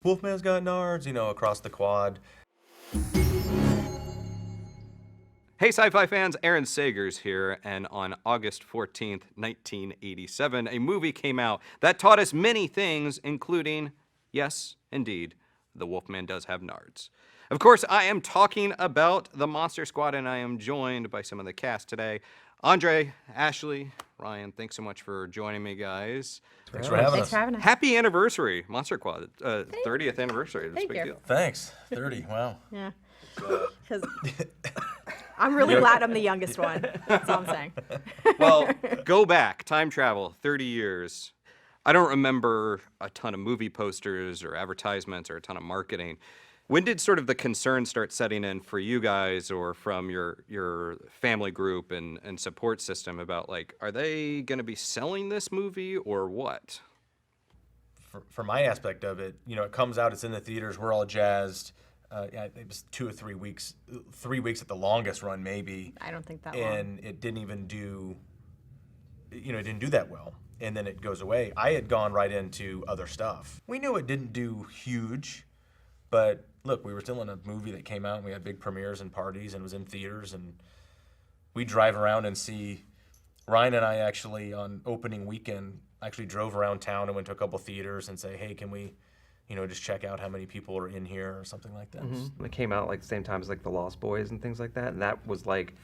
Wolfman's got Nards, across the quad. Hey sci-fi fans, Aaron Sagers here, and on August 14th, 1987, a movie came out that taught us many things, including, yes, indeed, the Wolfman does have Nards. Of course, I am talking about the Monster Squad, and I am joined by some of the cast today. Andre, Ashley, Ryan, thanks so much for joining me, guys. Thanks for having Thanks us. for having us. Happy anniversary, Monster Squad. 30th anniversary. That's a Thank big you. deal. Thanks. 30. Wow. Yeah. Because I'm really glad I'm the youngest one. That's all I'm saying. Well, go back, time travel, 30 years. I don't remember a ton of movie posters or advertisements or a ton of marketing. When did sort of the concern start setting in for you guys or from your family group and support system about, like, are they going to be selling this movie or what? For my aspect of it, it comes out, it's in the theaters, we're all jazzed. It was 2 or 3 weeks, 3 weeks at the longest run, maybe. I don't think that long. And it didn't even do, it didn't do that well. And then it goes away. I had gone right into other stuff. We knew it didn't do huge, but look, we were still in a movie that came out and we had big premieres and parties and was in theaters, and we drive around and see, Ryan and I actually on opening weekend actually drove around town and went to a couple theaters and say, hey, can we, just check out how many people are in here or something like that. Mm-hmm. It came out like the same time as like The Lost Boys and things like that, and that was like,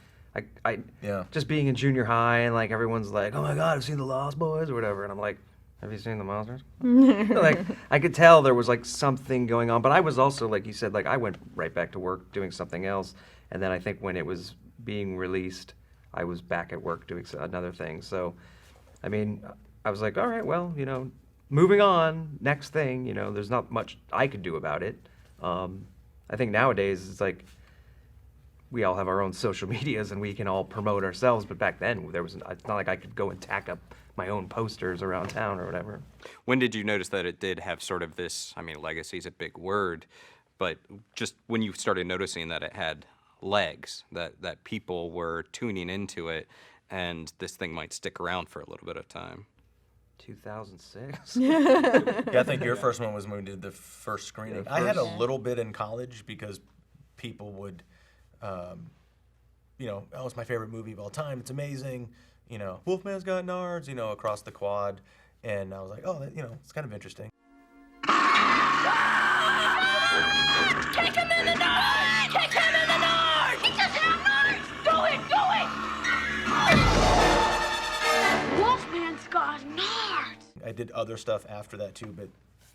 Yeah. just being in junior high and like everyone's like, oh my God, I've seen The Lost Boys or whatever, and I'm like, have you seen The Monsters? Like, I could tell there was like something going on, but I was also, like you said, like I went right back to work doing something else, and then I think when it was being released, I was back at work doing another thing. So, I mean, I was like, all right, well, moving on, next thing, there's not much I could do about it. I think nowadays it's like we all have our own social medias and we can all promote ourselves, but back then it's not like I could go and tack up my own posters around town or whatever. When did you notice that it did have sort of this, I mean, legacy is a big word, but just when you started noticing that it had legs, that people were tuning into it and this thing might stick around for a little bit of time? 2006? Yeah, I think your first one was when we did the first screening. Yeah, I had a first. little bit in college because people would, oh, it's my favorite movie of all time. It's amazing. Wolfman's got Nards, across the quad. And I was like, oh, it's kind of interesting. Kick him in the Nards! Kick him in the Nards! He doesn't have Nards! Do it! Do it! Wolfman's got Nards! I did other stuff after that too, but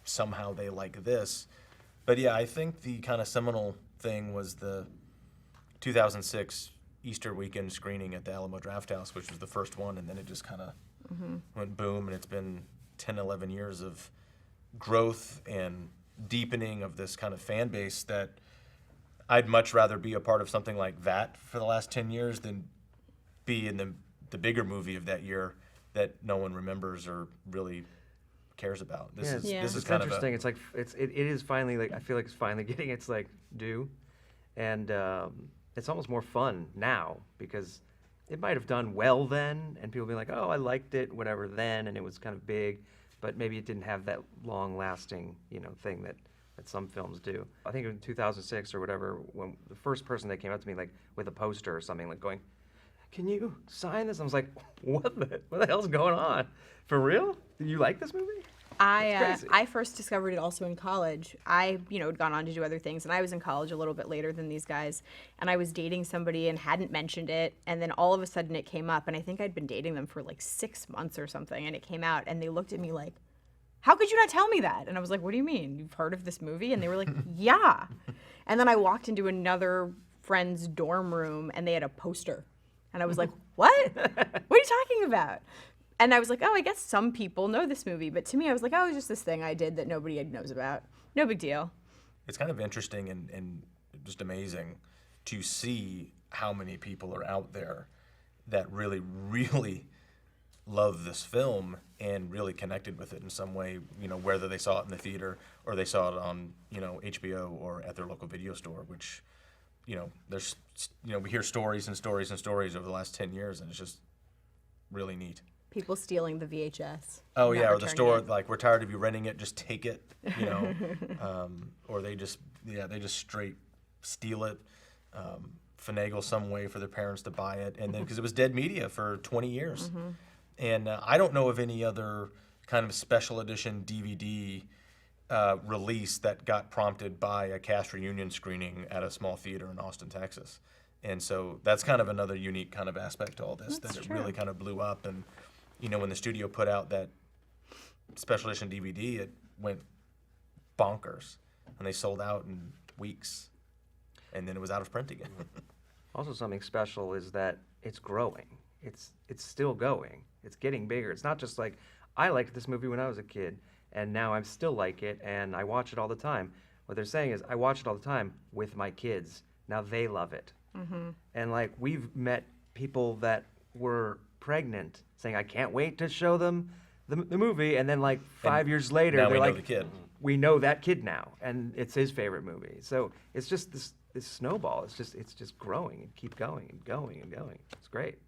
somehow they like this. But yeah, I think the kind of seminal thing was the 2006 Easter weekend screening at the Alamo Drafthouse, which was the first one, and then it just kind of went boom, and it's been 10, 11 years of growth and deepening of this kind of fan base that I'd much rather be a part of something like that for the last 10 years than be in the bigger movie of that year that no one remembers or really cares about. This is It's kind interesting. of It is finally, like, I feel like it's finally getting its like due, and it's almost more fun now because it might have done well then, and people be like, oh, I liked it, whatever then, and it was kind of big, but maybe it didn't have that long-lasting, thing that some films do. I think in 2006 or whatever, when the first person that came up to me like with a poster or something, like going, can you sign this? I was like, what the hell's going on? For real? You like this movie? I first discovered it also in college. I, had gone on to do other things, and I was in college a little bit later than these guys, and I was dating somebody and hadn't mentioned it, and then all of a sudden it came up, and I think I'd been dating them for like 6 months or something, and it came out, and they looked at me like, how could you not tell me that? And I was like, what do you mean? You've heard of this movie? And they were like, yeah. And then I walked into another friend's dorm room, and they had a poster, and I was like, what? What are you talking about? And I was like, oh, I guess some people know this movie. But to me, I was like, oh, it's just this thing I did that nobody knows about. No big deal. It's kind of interesting and just amazing to see how many people are out there that really, really love this film and really connected with it in some way, whether they saw it in the theater or they saw it on, HBO or at their local video store, which, there's, we hear stories and stories and stories over the last 10 years, and it's just really neat. People stealing the VHS. Oh not yeah, or the returning store it. like, we're tired of you renting it, just take it, you know, or they just straight steal it, finagle some way for their parents to buy it, and then because it was dead media for 20 years, and I don't know of any other kind of special edition DVD release that got prompted by a cast reunion screening at a small theater in Austin, Texas. And so that's kind of another unique kind of aspect to all this, That's that it true. really kind of blew up. And, you know, when the studio put out that special edition DVD, it went bonkers. And they sold out in weeks. And then it was out of print again. Also, something special is that it's growing. It's still going. It's getting bigger. It's not just like, I liked this movie when I was a kid, and now I still like it, and I watch it all the time. What they're saying is, I watch it all the time with my kids. Now they love it. And like, we've met people that were pregnant saying, I can't wait to show them the movie, and then like 5 years later, now they're we know like, the kid. we know that kid now, and it's his favorite movie. So it's just this snowball. It's just growing and keep going and going and going. It's great.